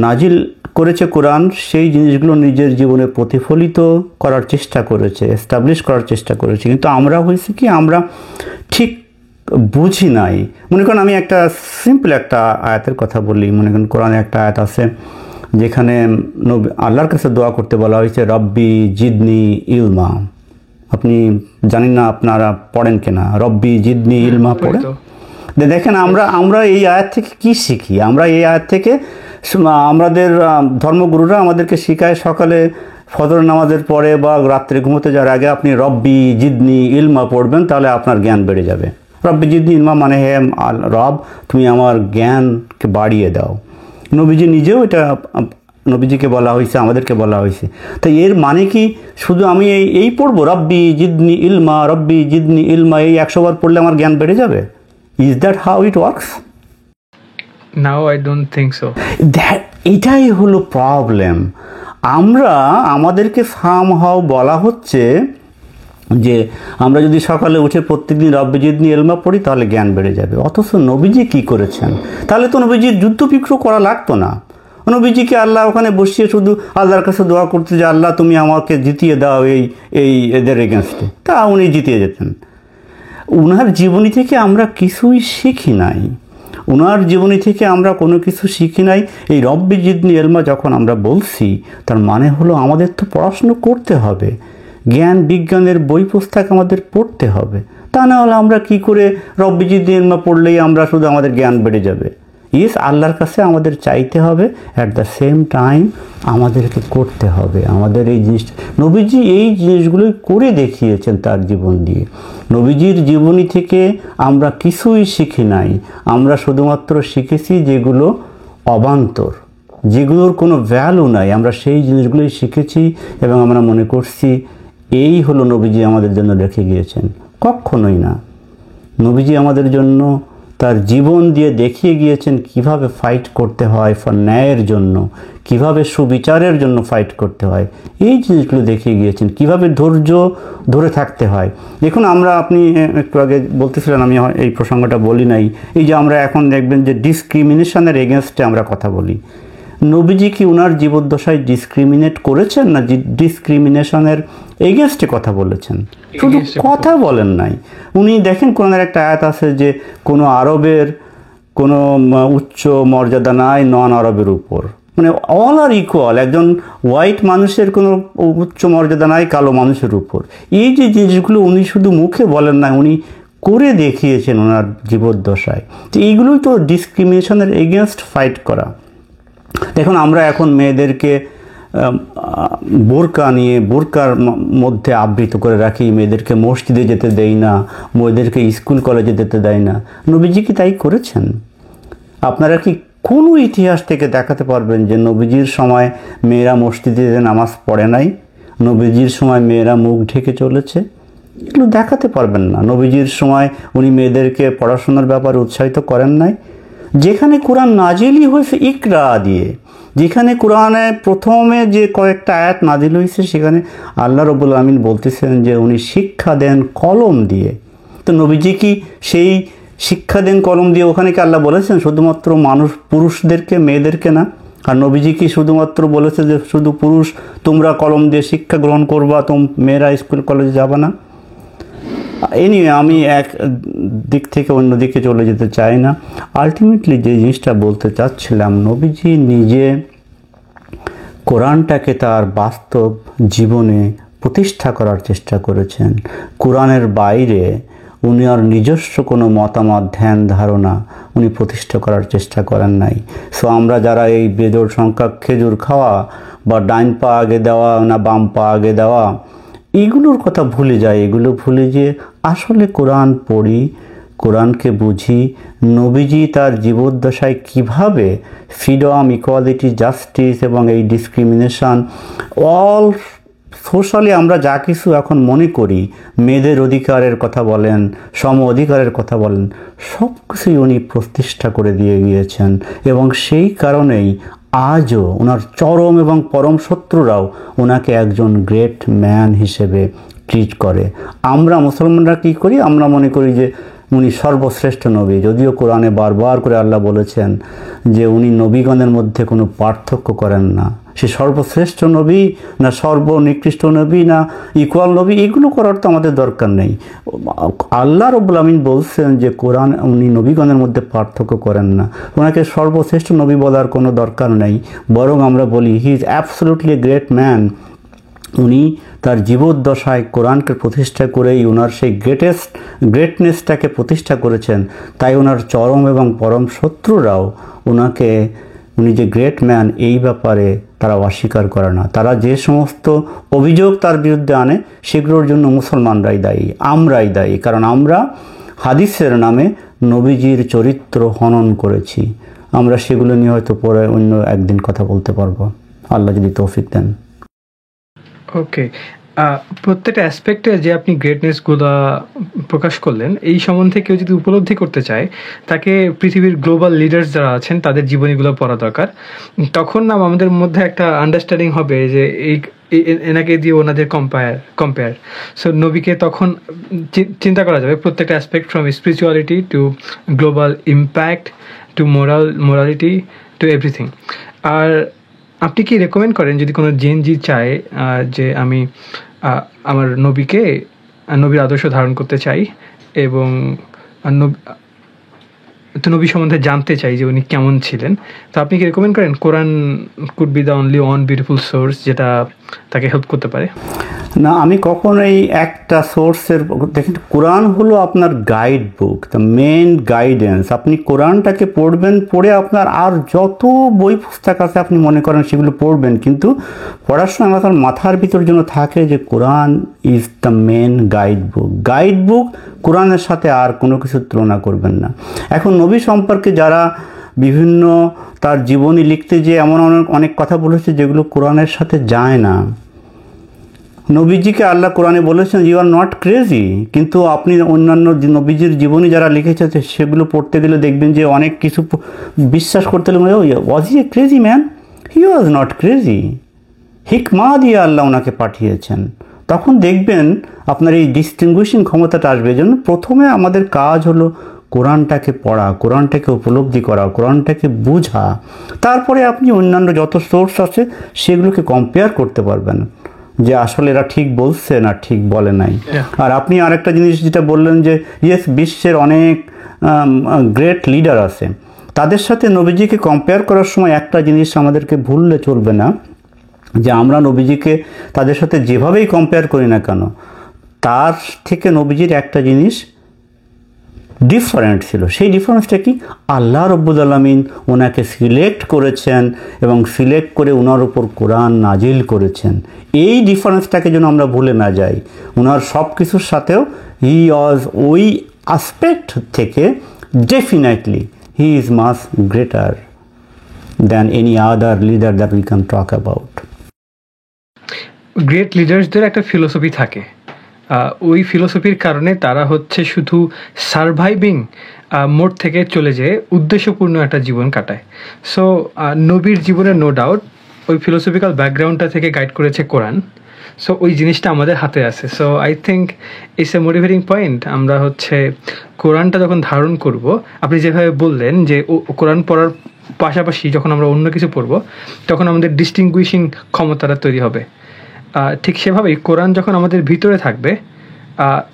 নাজিল করেছে, কোরআন সেই জিনিসগুলো নিজের জীবনে প্রতিফলিত করার চেষ্টা করেছে, এস্টাবলিশ করার চেষ্টা করেছে, কিন্তু আমরা হয়েছে কি, আমরা ঠিক বুঝি নাই। মনে করেন আমি একটা সিম্পল একটা আয়াতের কথা বলি। মনে করেন কোরআনে একটা আয়াত আছে যেখানে আল্লাহর কাছে দোয়া করতে বলা হয়েছে, রব্বি জিদনি ইলমা। আপনি জানেন না আপনারা পড়েন কিনা, রব্বি জিদনি ইলমা পড়ে? দেখেন আমরা এই আয়াত থেকে কি শিখি? আমরা এই আয়াত থেকে আমাদের ধর্মগুরুরা আমাদেরকে শিখায়, সকালে ফজর নামাজের পরে বা রাত্রে ঘুমোতে যাওয়ার আগে আপনি রব্বি জিদনি ইলমা পড়বেন, তাহলে আপনার জ্ঞান বেড়ে যাবে। রব্বি জিদনি ইলমা মানে হে রব, তুমি আমার জ্ঞানকে বাড়িয়ে দাও। নবীজি নিজেও এটা নবীজিকে বলা হয়েছে, আমাদেরকে বলা হয়েছে। তাই এর মানে কি শুধু আমি এই পড়বো, রব্বি জিদনি ইলমা, রব্বি জিদনি ইলমা, এই 100 বার পড়লে আমার জ্ঞান বেড়ে যাবে? Is that how it works? Now I don't think so. এটাই হলো প্রবলেম। আমাদেরকে সামহাও বলা হচ্ছে যে আমরা যদি সকালে উঠে প্রত্যেকদিন রব্বি জিদনি ইলমা পড়ি তাহলে জ্ঞান বেড়ে যাবে। অথচ নবীজি কি করেছেন? তাহলে তো নবীজির যুদ্ধ বিগ্রহ করা লাগতো না। নবীজিকে আল্লাহ ওখানে বসিয়ে শুধু আল্লাহর কাছে দোয়া করতে, যে আল্লাহ তুমি আমাকে জিতিয়ে দাও এদের এগেনস্টে, তা উনি জিতিয়ে যেতেন। উনার জীবনী থেকে আমরা কিছুই শিখি নাই। উনার জীবনী থেকে আমরা কোনো কিছু শিখি নাই। এই রব্বি জিদনি ইলমা যখন আমরা বলছি, তার মানে হলো আমাদের তো পড়াশুনো করতে হবে, জ্ঞান বিজ্ঞানের বই পুস্তক আমাদের পড়তে হবে। তা না হলে আমরা কি করে রব্বি জিদনি ইলমা পড়লেই আমরা শুধু আমাদের জ্ঞান বেড়ে যাবে? আল্লাহর কাছে আমাদের চাইতে হবে, অ্যাট দ্য সেম টাইম আমাদেরকে করতে হবে। আমাদের এই জিনিসটা নবীজি এই জিনিসগুলোই করে দেখিয়েছেন তার জীবন দিয়ে। নবীজির জীবনী থেকে আমরা কিছুই শিখি নাই। আমরা শুধুমাত্র শিখেছি যেগুলো অবান্তর, যেগুলোর কোনো ভ্যালু নাই, আমরা সেই জিনিসগুলোই শিখেছি এবং আমরা মনে করছি এই হলো নবীজি আমাদের জন্য রেখে গিয়েছেন। কখনোই না। নবীজি আমাদের জন্য তার জীবন দিয়ে দেখিয়ে গিয়েছেন কিভাবে ফাইট করতে হয় ফর ন্যায়ের জন্য, কিভাবে সুবিচারের জন্য ফাইট করতে হয়, এই জিনিসগুলো দেখিয়ে গিয়েছেন, কিভাবে ধৈর্য ধরে থাকতে হয়। দেখুন আপনি একটু আগে বলতেছিলেন, আমি এই প্রসঙ্গটা বলি নাই, এই যে আমরা এখন দেখবেন যে ডিসক্রিমিনেশনের এগেনস্টে আমরা কথা বলি। নবীজি কি ওনার জীবদ্দশায় ডিসক্রিমিনেট করেছেন, না ডিসক্রিমিনেশনের এগেনস্টে কথা বলেছেন? শুধু কথা বলেন নাই। উনি দেখেন কোরআনের একটা আয়াত আছে যে কোনো আরবের কোনো উচ্চ মর্যাদা নাই নন আরবের উপর, মানে অল আর ইকুয়াল। একজন হোয়াইট মানুষের কোনো উচ্চ মর্যাদা নাই কালো মানুষের উপর। এই যে জিনিসগুলো উনি শুধু মুখে বলেন না, উনি করে দেখিয়েছেন ওনার জীবদ্দশায়। তো এইগুলোই তো ডিসক্রিমিনেশনের এগেনস্ট ফাইট করা। দেখুন আমরা এখন মেয়েদেরকে বোরকার মধ্যে আবৃত করে রাখি, মেয়েদেরকে মসজিদে যেতে দেই না, মেয়েদেরকে স্কুল কলেজে যেতে দেয় না। নবীজি কি তাই করেছেন? আপনারা কি কোনো ইতিহাস থেকে দেখাতে পারবেন যে নবীজির সময় মেয়েরা মসজিদে নামাজ পড়ে নাই, নবীজির সময় মেয়েরা মুখ ঢেকে চলেছে? এগুলো দেখাতে পারবেন না। নবীজির সময় উনি মেয়েদেরকে পড়াশোনার ব্যাপারে উৎসাহিত করেন নাই। যেখানে কোরআন নাজিলই হয়েছে ইকরা দিয়ে, যেখানে কোরআনে প্রথমে যে কয়েকটা আয়াত নাজিল হয়েছে, সেখানে আল্লাহ রাব্বুল আমিন বলতেছেন যে উনি শিক্ষা দেন কলম দিয়ে। তো নবীজি কি সেই শিক্ষা দেন কলম দিয়ে, ওখানে কি আল্লাহ বলেছেন শুধুমাত্র মানুষ পুরুষদেরকে, মেয়েদেরকে না? আর নবীজি কি শুধুমাত্র বলেছে যে শুধু পুরুষ তোমরা কলম দিয়ে শিক্ষা গ্রহণ করবা, মেয়েরা স্কুল কলেজে যাবে না? এনিওয়ে, আমি এক দিক থেকে অন্য দিকে চলে যেতে চাই না। আলটিমেটলি যে জিনিসটা বলতে চাচ্ছিলাম, নবীজি নিজে কোরআনটাকে তার বাস্তব জীবনে প্রতিষ্ঠা করার চেষ্টা করেছেন। কোরআনের বাইরে উনি আর নিজস্ব কোনো মতামত, ধ্যান, ধারণা উনি প্রতিষ্ঠা করার চেষ্টা করেন নাই। সো আমরা যারা এই বেজোড় সংখ্যক খেজুর খাওয়া বা ডাইন পা আগে দেওয়া না বাম পা আগে দেওয়া, এগুলোর কথা ভুলে যাই। এগুলো ভুলে যে আসলে কোরআন পড়ি, কোরআনকে বুঝি, নবীজি তার জীবদ্দশায় কিভাবে ফ্রিডম, ইকুয়ালিটি, জাস্টিস এবং এই ডিসক্রিমিনেশন, অল সোশ্যালি আমরা যা কিছু এখন মনে করি, মেয়েদের অধিকারের কথা বলেন, সম অধিকারের কথা বলেন, সব কিছুই উনি প্রতিষ্ঠা করে দিয়ে গিয়েছেন। এবং সেই কারণেই আজও ওনার চরম এবং পরম শত্রুরাও ওনাকে একজন গ্রেট ম্যান হিসেবে ট্রিট করে। আমরা মুসলমানরা কী করি? আমরা মনে করি যে উনি সর্বশ্রেষ্ঠ নবী, যদিও কোরআনে বারবার করে আল্লাহ বলেছেন যে উনি নবীগণের মধ্যে কোনো পার্থক্য করেন না। সে সর্বশ্রেষ্ঠ নবী না সর্বনিকৃষ্ট নবী না ইকুয়াল নবী, এগুলো করার তো আমাদের দরকার নেই। আল্লাহ রাব্বুল আমিন বলছেন যে কোরআন উনি নবীগণের মধ্যে পার্থক্য করেন না, ওনাকে সর্বশ্রেষ্ঠ নবী বলার কোনো দরকার নেই। বরং আমরা বলি he is absolutely A great man. উনি তার জীবদ্দশায় কোরআনকে প্রতিষ্ঠা করেই ওনার সেই গ্রেটনেসটাকে প্রতিষ্ঠা করেছেন। তাই ওনার চরম এবং পরম শত্রুরাও ওনাকে, উনি যে গ্রেট ম্যান এই ব্যাপারে তারা অস্বীকার করে না। তারা যে সমস্ত অভিযোগ তার বিরুদ্ধে আনে সেগুলোর জন্য মুসলমানরাই দায়ী, আমরাই দায়ী। কারণ আমরা হাদিসের নামে নবীজির চরিত্র হনন করেছি। আমরা সেগুলো নিয়ে হয়তো পরে অন্য একদিন কথা বলতে পারবো, আল্লাহ যদি তৌফিক দেন। ওকে, প্রত্যেকটা অ্যাসপেক্টে যে আপনি গ্রেটনেসগুলো প্রকাশ করলেন, এই সম্বন্ধে কেউ যদি উপলব্ধি করতে চায়, তাকে পৃথিবীর গ্লোবাল লিডার্স যারা আছেন তাদের জীবনীগুলো পড়া দরকার। তখন না আমাদের মধ্যে একটা আন্ডারস্ট্যান্ডিং হবে যে এনাকে দিয়ে ওনাদের কম্পেয়ার। সো নবীকে তখন চিন্তা করা যাবে প্রত্যেকটা aspect, from spirituality to global impact to morality to everything. আর আপনি কি রেকমেন্ড করেন যদি কোনো জেনজি চায় যে আমি আমার নবীর আদর্শ ধারণ করতে চাই এবং নবী সম্বন্ধে জানতে চাই যে উনি কেমন ছিলেন, তো আপনি কি রেকমেন্ড করেন Quran could be the only one beautiful source যেটা তাকে হেল্প করতে পারে? না, আমি কখনোই একটা সোর্সের, দেখেন কোরআন হলো আপনার guide book, the main guidance. আপনি কোরআনটাকে পড়বেন, পড়ে আপনার আর যত বই পুস্তক আছে আপনি মনে করেন সেগুলো পড়বেন, কিন্তু পড়ার সময় আমার মাথার ভিতর জন্য থাকে যে Quran is the main guide book. কোরআনের সাথে আর কোনো কিছু তুলনা করবেন না। এখন নবী সম্পর্কে যারা বিভিন্ন তার জীবনী লিখতে যে এমন অনেক কথা বলেছে যেগুলো কোরআনের সাথে যায় না। নবীজিকে আল্লাহ কোরআনে বলেছেন ইউ আর নট ক্রেজি, কিন্তু আপনি অন্যান্য নবীজির জীবনী যারা লিখেছে সেগুলো পড়তে গেলে দেখবেন যে অনেক কিছু বিশ্বাস করতে গেলে was he a crazy man? He was not crazy. হিকমা দিয়ে আল্লাহ ওনাকে পাঠিয়েছেন। তখন দেখবেন আপনার এই ডিস্টিংগুইশিং ক্ষমতাটা আসবে। এই জন্য প্রথমে আমাদের কাজ হলো কোরআনটাকে পড়া, কোরআনটাকে উপলব্ধি করা, কোরআনটাকে বোঝা। তারপরে আপনি অন্যান্য যত সোর্স আছে সেগুলোকে কম্পেয়ার করতে পারবেন যে আসলে এরা ঠিক বলছে না ঠিক বলে নাই। আর আপনি আরেকটা জিনিস যেটা বললেন যে ইয়েস, বিশ্বের অনেক গ্রেট লিডার আছে, তাদের সাথে নবীজিকে কম্পেয়ার করার সময় একটা জিনিস আমাদেরকে ভুললে চলবে না, যে আমরা নবীজিকে তাদের সাথে যেভাবেই কম্পেয়ার করি না কেন, তার থেকে নবীজির একটা জিনিস ডিফারেন্ট ছিল। সেই ডিফারেন্সটা কি? আল্লাহ রাব্বুল আলামিন ওনাকে সিলেক্ট করেছেন এবং সিলেক্ট করে ওনার উপর কোরআন নাজিল করেছেন। এই ডিফারেন্সটাকে যেন আমরা ভুলে না যাই। ওনার সব কিছুর সাথেও হি ওয়াজ ওই আসপেক্ট থেকে definitely he is much greater than any other leader that we can talk about. Great লিডার্সদের একটা ফিলোসফি থাকে, ওই ফিলোসফির কারণে তারা হচ্ছে শুধু সারভাইভিং মোড থেকে চলে যেয়ে উদ্দেশ্যপূর্ণ একটা জীবন কাটায়। সো নবীর জীবনে নো ডাউট ওই ফিলোসফিক্যাল ব্যাকগ্রাউন্ডটা থেকে গাইড করেছে কোরআন। সো ওই জিনিসটা আমাদের হাতে আছে। So I think it's a motivating point. আমরা হচ্ছে কোরআনটা যখন ধারণ করব, আপনি যেভাবে বললেন যে কোরআন পড়ার পাশাপাশি যখন আমরা অন্য কিছু পড়ব, তখন আমাদের ডিস্টিংগুইশিং ক্ষমতাটা তৈরি হবে। ঠিক সেভাবেই কোরআন যখন আমাদের ভিতরে থাকবে,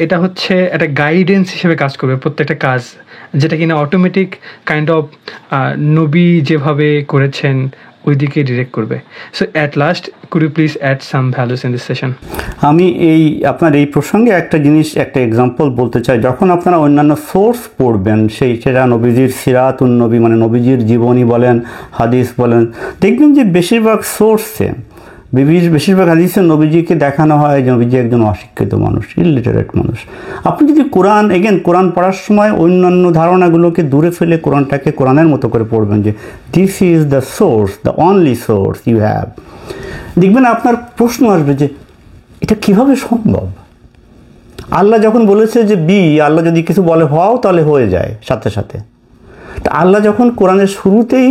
এটা হচ্ছে একটা গাইডেন্স হিসেবে কাজ করবে প্রত্যেকটা কাজ, যেটা কিনা অটোমেটিক কাইন্ড অফ নবী যেভাবে করেছেন ওই দিকে ডিরেক্ট করবে। So at last could you please add some values in this session? আমি আপনার এই প্রসঙ্গে একটা এক্সাম্পল বলতে চাই। যখন আপনারা অন্যান্য সোর্স পড়বেন, সেটা নবীজির সিরাতুন নবী মানে নবীজির জীবনী বলেন, হাদিস বলেন, দেখবেন যে বেশিরভাগ হাদিসে নবীজিকে দেখানো হয় যে নবীজি একজন অশিক্ষিত মানুষ, ইলিটারেট মানুষ। আপনি যদি কোরআন পড়ার সময় অন্যান্য ধারণাগুলোকে দূরে ফেলে কোরআনটাকে কোরআনের মতো করে পড়বেন, যে this is the source, the only source you have, দেখবেন আপনার প্রশ্ন আসবে যে এটা কিভাবে সম্ভব। আল্লাহ যখন বলেছে যে আল্লাহ যদি কিছু বলে হও, তাহলে হয়ে যায় সাথে সাথে। তা আল্লাহ যখন কোরআনের শুরুতেই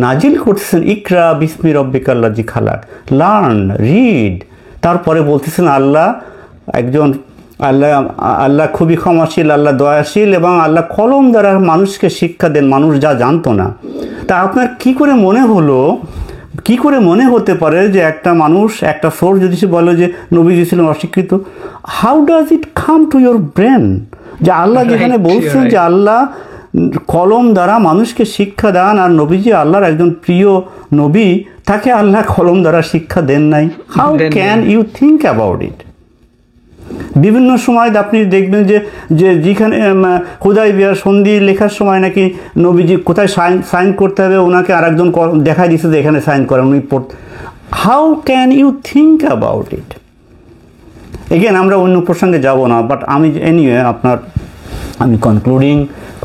নাজিল করতেছেন ইকরা বিসমি রব্বিকাল্লাযী খালাক, লার্ন, রিড, তারপরে বলতেছেন আল্লাহ খুবই ক্ষমাশীল, আল্লাহ দয়াশীল, এবং আল্লাহ কলম দ্বারা মানুষকে শিক্ষা দেন, মানুষ যা জানতো না। তা আপনার কি করে মনে হতে পারে যে একটা সোর্স যদি সে বলে যে নবীজি ছিলেন অশিক্ষিত, how does it come to your brain? যে আল্লাহ যেখানে বলছেন যে আল্লাহ কলম দ্বারা মানুষকে শিক্ষা দেন, আর নবীজি আল্লাহর একজন প্রিয় নবী, তাকে আল্লাহ কলম দ্বারা শিক্ষা দেন নাই। How can you think about it? বিভিন্ন সময় আপনি দেখবেন যে যেখানে হুদায়বিয়ার সন্ধি লেখার সময় নাকি নবীজি কোথায় সাইন করতে হবে, ওনাকে আরেকজন দেখাই দিচ্ছে যে এখানে সাইন করেন, উনি পড়তে। How can you think about it? Again আমরা অন্য প্রসঙ্গে যাব না, বাট আমি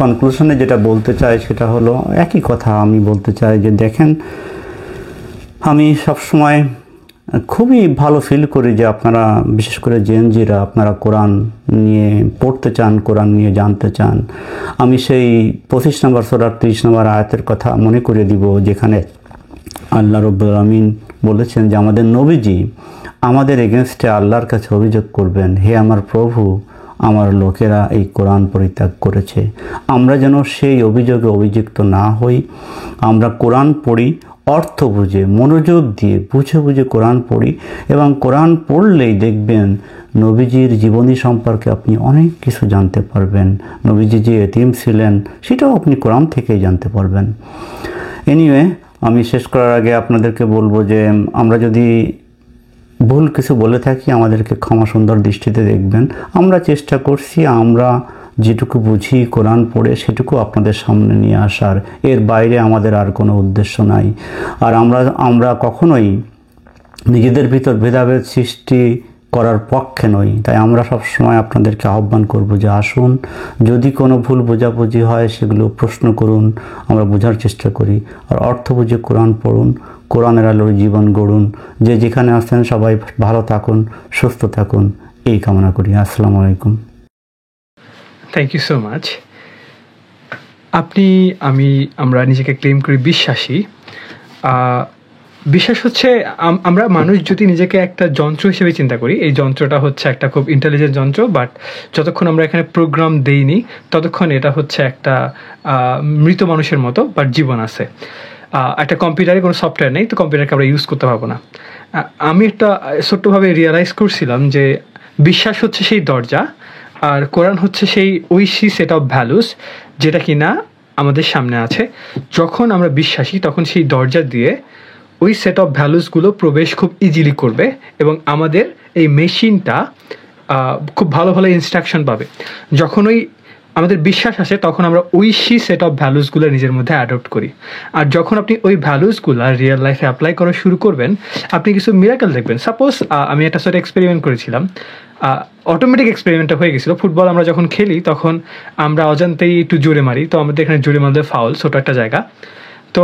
কনক্লুশনে যেটা বলতে চাই সেটা হলো একই কথা। আমি বলতে চাই যে দেখেন, আমি সবসময় খুবই ভালো ফিল করি যে আপনারা, বিশেষ করে জেনজিরা, আপনারা কোরআন নিয়ে পড়তে চান, কোরআন নিয়ে জানতে চান। আমি সেই 25 নম্বর সূরার 30 নম্বর আয়াতের কথা মনে করে দিব, যেখানে আল্লাহ রাব্বুল আলামিন বলেছেন যে আমাদের নবীজি আমাদের এগেনস্টে আল্লাহর কাছে অভিযোগ করবেন, হে আমার প্রভু, আমার লোকেরা এই কোরআন পরিত্যাগ করেছে। আমরা যেন সেই অভিযোগে অভিযুক্ত না হই। আমরা কোরআন পড়ি, অর্থ বুঝে, মনোযোগ দিয়ে বুঝে কোরআন পড়ি, এবং কোরআন পড়লেই দেখবেন নবীজির জীবনী সম্পর্কে আপনি অনেক কিছু জানতে পারবেন। নবীজি যে এতিম ছিলেন সেটাও আপনি কোরআন থেকেই জানতে পারবেন। এনিওয়ে, আমি শেষ করার আগে আপনাদেরকে বলবো যে আমরা যদি ভুল কিছু বলে থাকি, আমাদেরকে ক্ষমা সুন্দর দৃষ্টিতে দেখবেন। আমরা চেষ্টা করছি আমরা যেটুকু বুঝি কোরআন পড়ে সেটুকু আপনাদের সামনে নিয়ে আসার, এর বাইরে আমাদের আর কোনো উদ্দেশ্য নাই। আর আমরা কখনোই নিজেদের ভিতর ভেদাভেদ সৃষ্টি করার পক্ষে নই। তাই আমরা সবসময় আপনাদেরকে আহ্বান করব যে আসুন, যদি কোনো ভুল বোঝাবুঝি হয় সেগুলো প্রশ্ন করুন, আমরা বোঝার চেষ্টা করি, আর অর্থ বুঝে কোরআন পড়ুন, কোরআনের আলোয় জীবন গড়ুন। যে যেখানে আছেন সবাই ভালো থাকুন, সুস্থ থাকুন, এই কামনা করি। আসসালামু আলাইকুম। Thank you so much. আমরা নিজেকে ক্লেম করি বিশ্বাসী। বিশ্বাস হচ্ছে আমরা মানুষ যদি নিজেকে একটা যন্ত্র হিসেবে চিন্তা করি, এই যন্ত্রটা হচ্ছে একটা খুব ইন্টেলিজেন্ট যন্ত্র, বাট যতক্ষণ আমরা এখানে প্রোগ্রাম দেইনি ততক্ষণ এটা হচ্ছে একটা মৃত মানুষের মতো, বাট জীবন আছে। একটা কম্পিউটারে কোনো সফটওয়্যার নেই, তো কম্পিউটারকে আমরা ইউজ করতে পারবো না। আমি একটা ছোট্টভাবে রিয়ালাইজ করছিলাম যে বিশ্বাস হচ্ছে সেই দরজা, আর কোরআন হচ্ছে সেই ঐশী সেট অফ ভ্যালুস যেটা কিনা আমাদের সামনে আছে। যখন আমরা বিশ্বাসী, তখন সেই দরজা দিয়ে ওই সেট অফ ভ্যালুসগুলো প্রবেশ খুব ইজিলি করবে, এবং আমাদের এই মেশিনটা খুব ভালো ভালো ইনস্ট্রাকশন পাবে। যখন আমাদের বিশ্বাস আসে, তখন আমরা ঐশী সেট অফ ভ্যালুসগুলো নিজের মধ্যে অ্যাডপ্ট করি। আর যখন আপনি ওই ভ্যালুসগুলো রিয়েল লাইফে অ্যাপ্লাই করা শুরু করবেন, আপনি কিছু মিরাকেল দেখবেন। সাপোজ আমি একটা ছোটো এক্সপেরিমেন্ট করেছিলাম, অটোমেটিক এক্সপেরিমেন্টটা হয়ে গেছিলো। ফুটবল আমরা যখন খেলি তখন আমরা অজান্তেই একটু জোরে মারি, তো আমাদের এখানে জোরে মারলে ফাউল, ছোটো একটা জায়গা। তো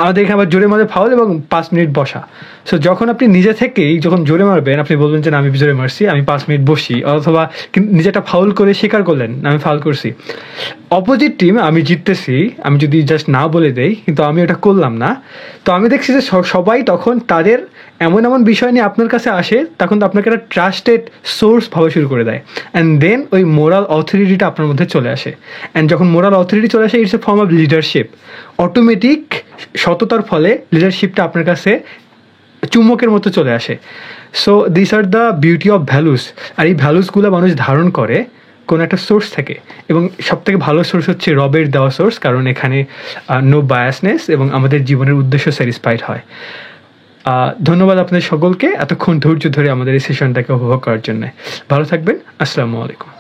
আমাদের এখানে আবার জোরে মারলে ফাউল এবং 5 মিনিট বসা। সো যখন আপনি নিজে থেকেই যখন জোরে মারবেন, আপনি বলবেন যে না, আমি জোরে মারছি, আমি 5 মিনিট বসি, অথবা নিজে একটা ফাউল করে স্বীকার করলেন আমি ফাউল করছি। অপোজিট টিম আমি জিততেছি, আমি যদি জাস্ট না বলে দেই, কিন্তু আমি ওটা করলাম না, তো আমি দেখছি যে সবাই তখন তাদের এমন এমন বিষয় নিয়ে আপনার কাছে আসে, তখন তো আপনাকে একটা ট্রাস্টেড সোর্স ভাবা শুরু করে দেয়, অ্যান্ড দেন ওই মোরাল অথরিটিটা আপনার মধ্যে চলে আসে। অ্যান্ড যখন মোরাল অথরিটি চলে আসে, it's a form of leadership. Automatic সততার ফলে লিডারশিপটা আপনার কাছে চুম্বকের মতো চলে আসে। So this are the beauty of values. আর এই ভ্যালুসগুলো মানুষ ধারণ করে কোনো একটা সোর্স থেকে, এবং সবথেকে ভালো সোর্স হচ্ছে রবের দেওয়া সোর্স, কারণ এখানে নো বায়াসনেস এবং আমাদের জীবনের উদ্দেশ্য স্যাটিসফাইড হয়। ধন্যবাদ আপনাদের সকলকে এতক্ষণ ধৈর্য ধরে আমাদের এই সেশনটাকে উপভোগ করার জন্য। ভালো থাকবেন। আসসালামু আলাইকুম।